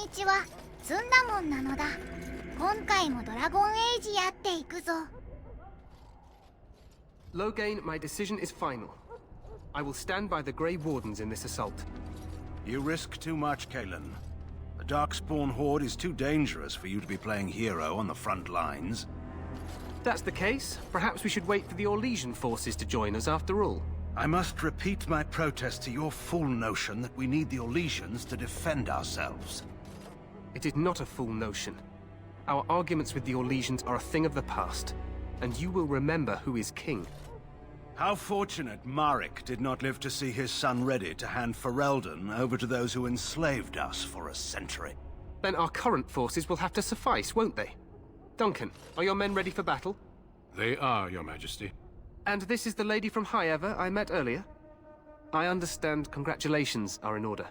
にちは、ずんだもんなのだ。今回もドラゴンエイジやっていくぞ。Loghain, my decision is final. I will stand by the Grey Wardens in this assault. You risk too much, Kalen. The Darkspawn Horde is too dangerous for you to be playing hero on the front lines. If that's the case, perhaps we should wait for the Orlesian forces to join us after all. I must repeat my protest to your fool notion that we need the Orlesians to defend ourselves. It is not a fool notion. Our arguments with the Orlesians are a thing of the past, and you will remember who is king. How fortunate Marek did not live to see his son ready to hand Ferelden over to those who enslaved us for a century. Then our current forces will have to suffice, won't they? Duncan, are your men ready for battle? They are, Your Majesty. And this is the lady from High Ever I met earlier? I understand congratulations are in order.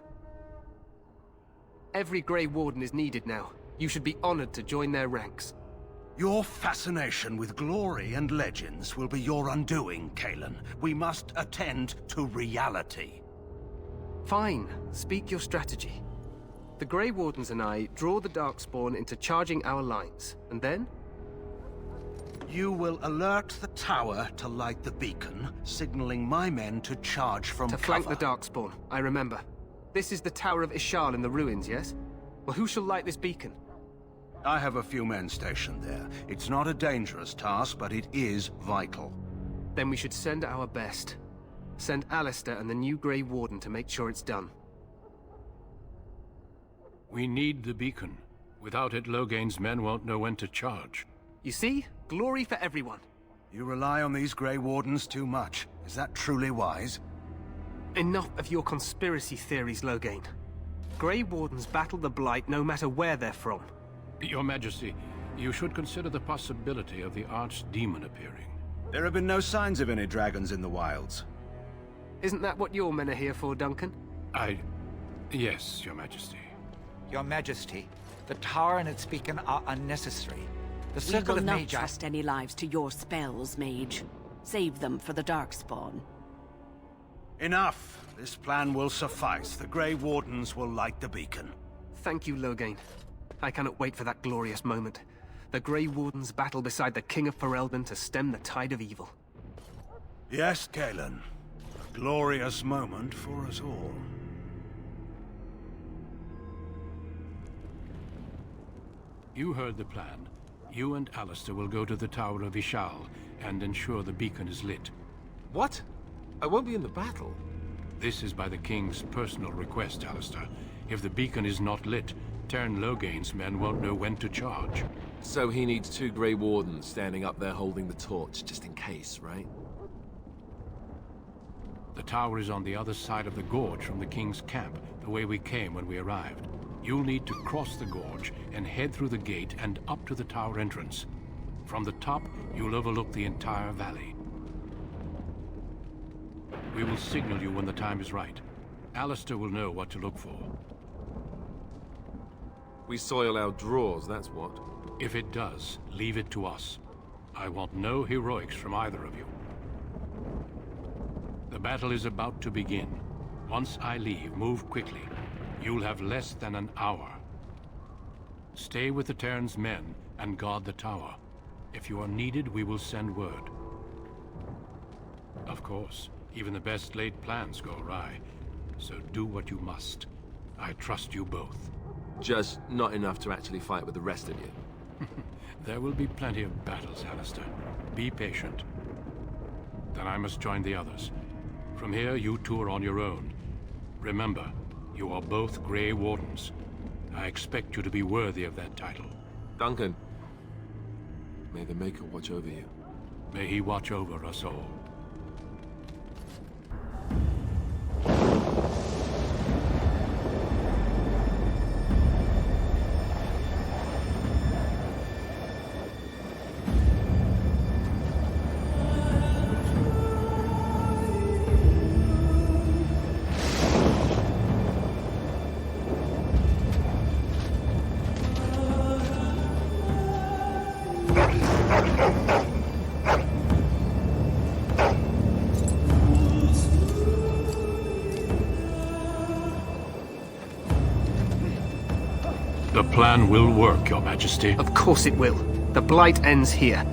Every Grey Warden is needed now. You should be honored to join their ranks. Your fascination with glory and legends will be your undoing, Kalen. We must attend to reality. Fine. Speak your strategy. The Grey Wardens and I draw the Darkspawn into charging our lines, and then? You will alert the tower to light the beacon, signaling my men to charge from cover. To flank the Darkspawn, I remember. This is the Tower of Ishal in the ruins, yes? Well, who shall light this beacon? I have a few men stationed there. It's not a dangerous task, but it is vital. Then we should send our best. Send Alistair and the new Grey Warden to make sure it's done. We need the beacon. Without it, Loghain's men won't know when to charge. You see? Glory for everyone. You rely on these Grey Wardens too much. Is that truly wise? Enough of your conspiracy theories, Loghain. Grey Wardens battle the Blight no matter where they're from. Your Majesty, you should consider the possibility of the Archdemon appearing. There have been no signs of any dragons in the wilds. Isn't that what your men are here for, Duncan? Yes, Your Majesty. Your Majesty, the tower and its beacon are unnecessary. The We circle will of not Magi... trust any lives to your spells, Mage. Save them for the Darkspawn. Enough! This plan will suffice. The Grey Wardens will light the beacon. Thank you, Loghain. I cannot wait for that glorious moment. The Grey Wardens battle beside the King of Ferelden to stem the tide of evil. Yes, Kalen. A glorious moment for us all. You heard the plan. You and Alistair will go to the Tower of Ishal and ensure the beacon is lit. What? I won't be in the battle. This is by the King's personal request, Alistair. If the beacon is not lit, Tern Loghain's men won't know when to charge. So he needs 2 Grey Wardens standing up there holding the torch, just in case, right? The tower is on the other side of the gorge from the King's camp, the way we came when we arrived. You'll need to cross the gorge and head through the gate and up to the tower entrance. From the top, you'll overlook the entire valley. We will signal you when the time is right. Alistair will know what to look for. We soil our drawers, that's what. If it does, leave it to us. I want no heroics from either of you. The battle is about to begin. Once I leave, move quickly. You'll have less than an hour. Stay with the Terran's men and guard the tower. If you are needed, we will send word. Of course, even the best laid plans go awry. So do what you must. I trust you both. Just not enough to actually fight with the rest of you. There will be plenty of battles, Alistair. Be patient. Then I must join the others. From here, you two are on your own. Remember, you are both Grey Wardens. I expect you to be worthy of that title. Duncan, may the Maker watch over you. May he watch over us all. The plan will work, Your Majesty. Of course it will. The Blight ends here.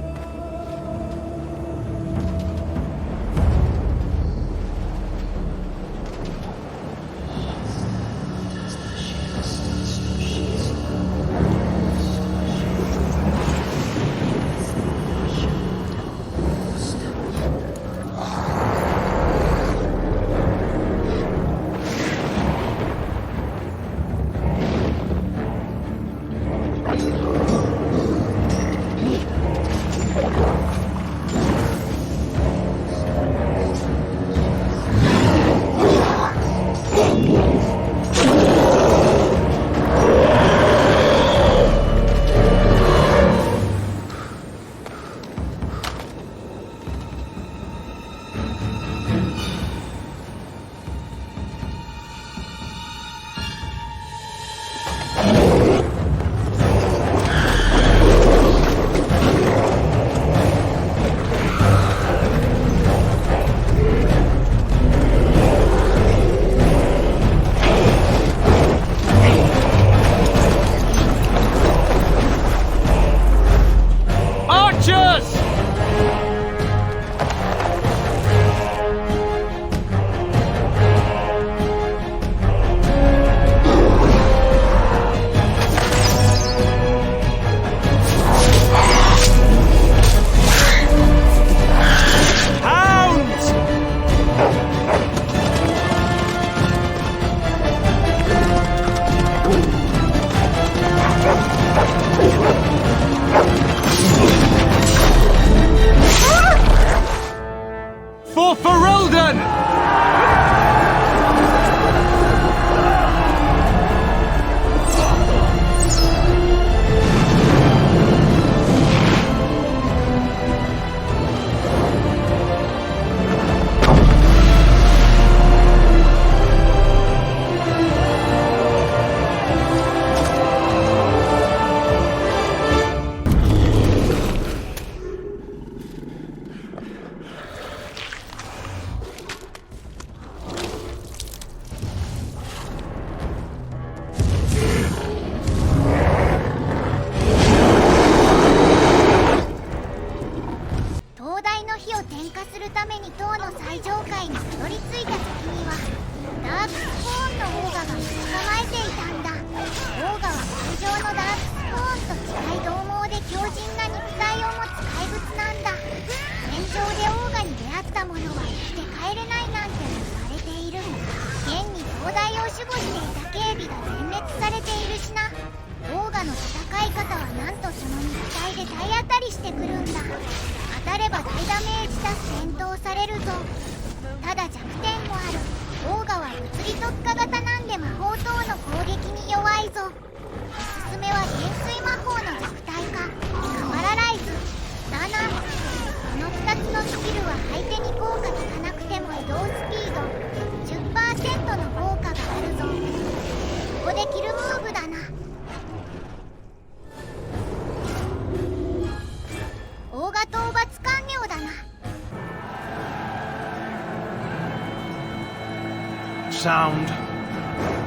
Sound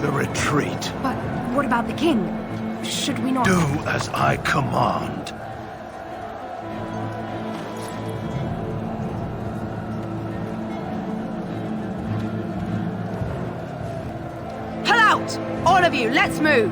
the retreat. But what about the king? Should we not... Do as I command. Pull out! All of you, let's move!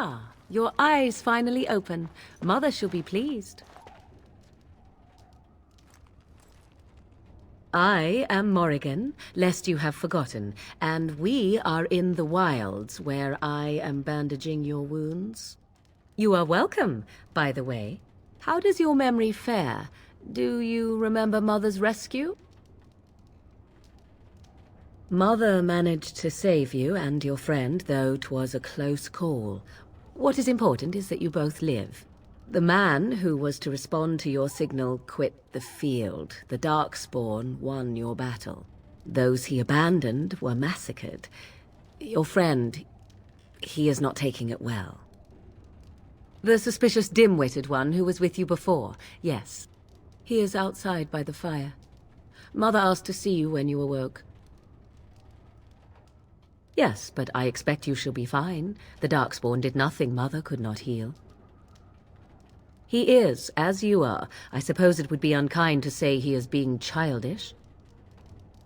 Ah, your eyes finally open. Mother shall be pleased. I am Morrigan, lest you have forgotten, and we are in the wilds where I am bandaging your wounds. You are welcome, by the way. How does your memory fare? Do you remember Mother's rescue? Mother managed to save you and your friend, though 'twas a close call. What is important is that you both live. The man who was to respond to your signal quit the field. The Darkspawn won your battle. Those he abandoned were massacred. Your friend, he is not taking it well. The suspicious dim-witted one who was with you before, yes. He is outside by the fire. Mother asked to see you when you awoke. Yes, but I expect you shall be fine. The Darkspawn did nothing Mother could not heal. He is, as you are. I suppose it would be unkind to say he is being childish.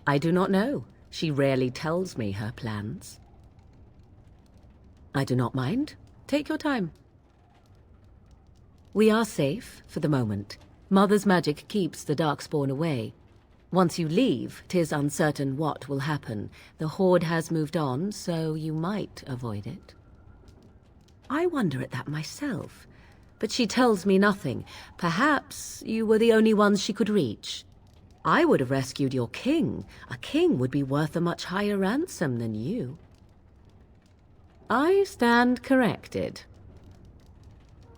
I do not know. She rarely tells me her plans. I do not mind. Take your time. We are safe, for the moment. Mother's magic keeps the Darkspawn away. Once you leave, 'tis uncertain what will happen. The Horde has moved on, so you might avoid it. I wonder at that myself. But she tells me nothing. Perhaps you were the only ones she could reach. I would have rescued your king. A king would be worth a much higher ransom than you. I stand corrected.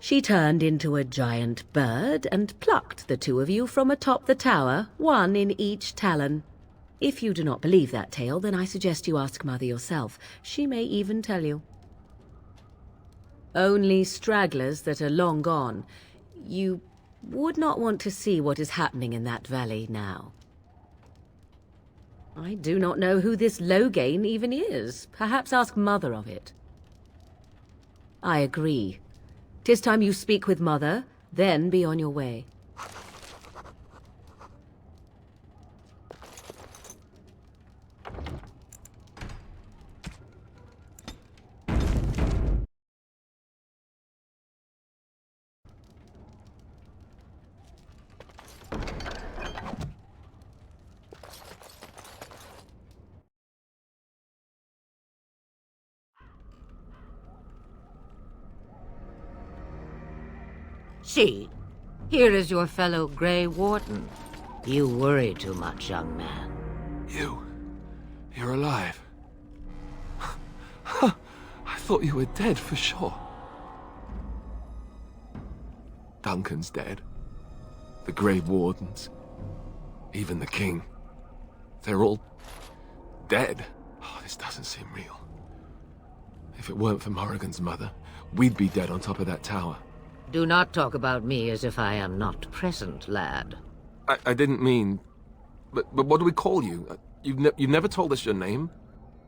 She turned into a giant bird and plucked the two of you from atop the tower, one in each talon. If you do not believe that tale, then I suggest you ask Mother yourself. She may even tell you. Only stragglers that are long gone. You would not want to see what is happening in that valley now. I do not know who this Loghain even is. Perhaps ask Mother of it. I agree. 'Tis time you speak with Mother, then be on your way. See, here is your fellow Grey Warden. You worry too much, young man. You're alive. I thought you were dead for sure. Duncan's dead. The Grey Wardens. Even the King. They're all dead. Oh, this doesn't seem real. If it weren't for Morrigan's mother, we'd be dead on top of that tower. Do not talk about me as if I am not present, lad. I didn't mean... But what do we call you? You've never told us your name?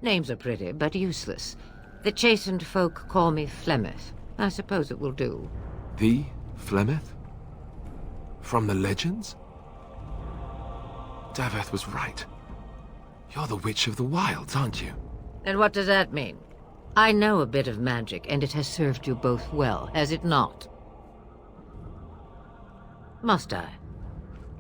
Names are pretty, but useless. The chastened folk call me Flemeth. I suppose it will do. The Flemeth? From the legends? Daveth was right. You're the Witch of the Wilds, aren't you? And what does that mean? I know a bit of magic, and it has served you both well, has it not? Must I?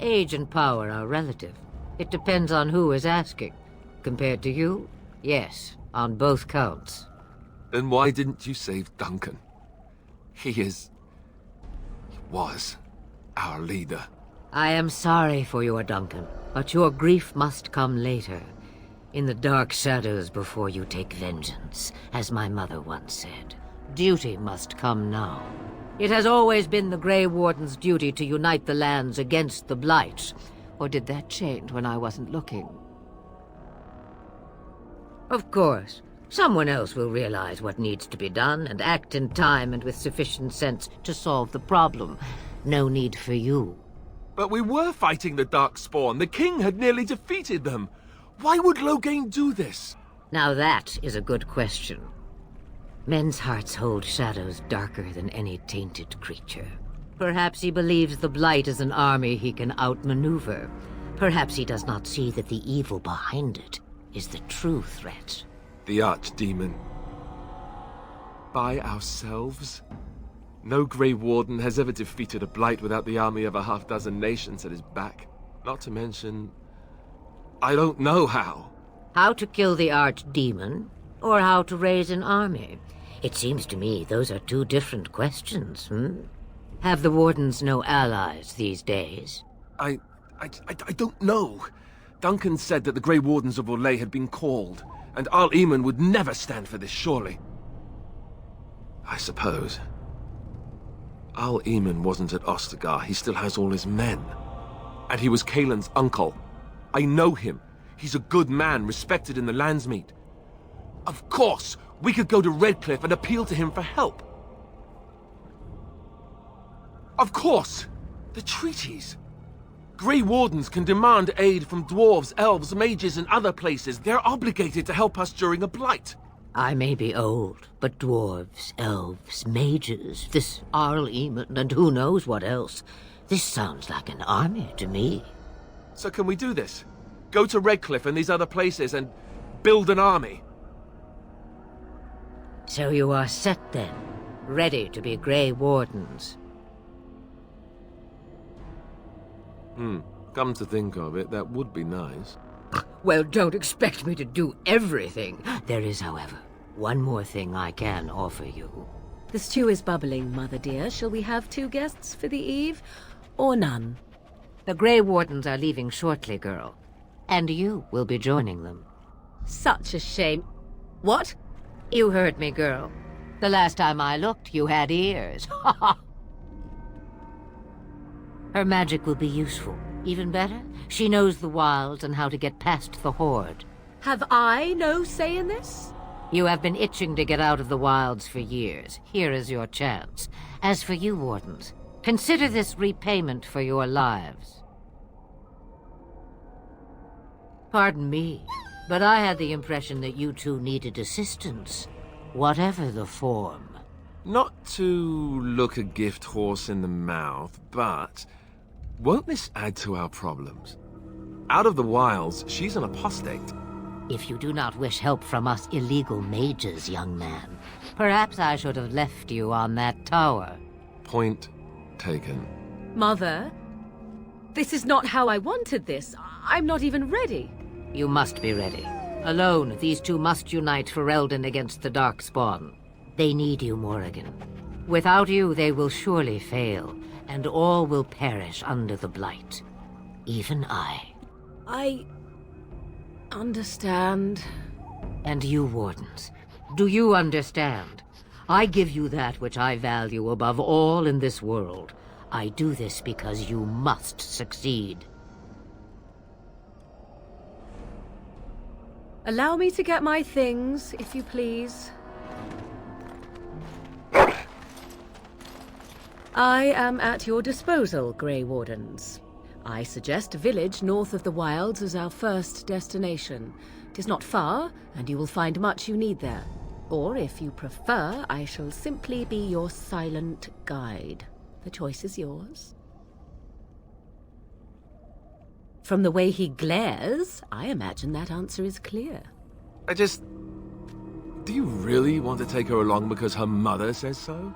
Age and power are relative. It depends on who is asking. Compared to you, yes, on both counts. Then why didn't you save Duncan? He was our leader. I am sorry for your Duncan, but your grief must come later. In the dark shadows before you take vengeance, as my mother once said. Duty must come now. It has always been the Grey Warden's duty to unite the lands against the Blight. Or did that change when I wasn't looking? Of course, someone else will realize what needs to be done and act in time and with sufficient sense to solve the problem. No need for you. But we were fighting the Darkspawn. The King had nearly defeated them. Why would Loghain do this? Now that is a good question. Men's hearts hold shadows darker than any tainted creature. Perhaps he believes the Blight is an army he can outmaneuver. Perhaps he does not see that the evil behind it is the true threat. The Archdemon. by ourselves? No Grey Warden has ever defeated a Blight without the army of a half-dozen nations at his back. Not to mention... I don't know how. How to kill the archdemon, or how to raise an army? It seems to me those are two different questions, Have the Wardens no allies these days? I don't know. Duncan said that the Grey Wardens of Orlais had been called, and Arl Eamon would never stand for this, surely. I suppose. Arl Eamon wasn't at Ostagar. He still has all his men. And he was Kaelin's uncle. I know him. He's a good man, respected in the Landsmeet. Of course, we could go to Redcliffe and appeal to him for help. Of course! The treaties! Grey Wardens can demand aid from dwarves, elves, mages, and other places. They're obligated to help us during a blight. I may be old, but dwarves, elves, mages, this Arl Eamon, and who knows what else. This sounds like an army to me. So can we do this? Go to Redcliffe and these other places and build an army? So you are set then, ready to be Grey Wardens. Come to think of it, that would be nice. Well, don't expect me to do everything. There is, however, one more thing I can offer you. The stew is bubbling, Mother dear. Shall we have 2 guests for the eve, or none? The Grey Wardens are leaving shortly, girl. And you will be joining them. Such a shame. What? You heard me, girl. The last time I looked, you had ears. Her magic will be useful. Even better, she knows the wilds and how to get past the Horde. Have I no say in this? You have been itching to get out of the wilds for years. Here is your chance. As for you, Wardens, consider this repayment for your lives. Pardon me, but I had the impression that you two needed assistance, whatever the form. Not to look a gift horse in the mouth, but... won't this add to our problems? Out of the wilds, she's an apostate. If you do not wish help from us illegal mages, young man, perhaps I should have left you on that tower. Point taken. Mother, this is not how I wanted this. I'm not even ready. You must be ready. Alone, these two must unite Ferelden against the Darkspawn. They need you, Morrigan. Without you, they will surely fail, and all will perish under the Blight. Even I. I... understand. And you, Wardens, do you understand? I give you that which I value above all in this world. I do this because you must succeed. Allow me to get my things, if you please. I am at your disposal, Grey Wardens. I suggest a village north of the wilds as our first destination. 'Tis not far, and you will find much you need there. Or, if you prefer, I shall simply be your silent guide. The choice is yours. From the way he glares, I imagine that answer is clear. Do you really want to take her along because her mother says so?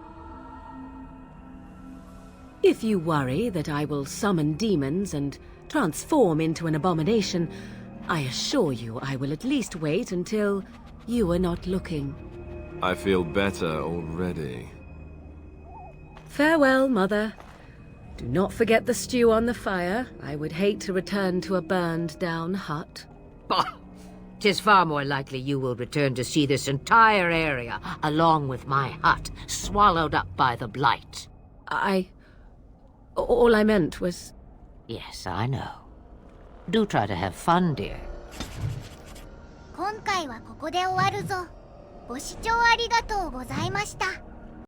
If you worry that I will summon demons and transform into an abomination, I assure you I will at least wait until you are not looking. I feel better already. Farewell, Mother. Do not forget the stew on the fire. I would hate to return to a burned-down hut. Bah! 'Tis far more likely you will return to see this entire area, along with my hut, swallowed up by the Blight. All I meant was... Yes, I know. Do try to have fun, dear. 今回はここで終わるぞ。ご視聴ありがとうございました。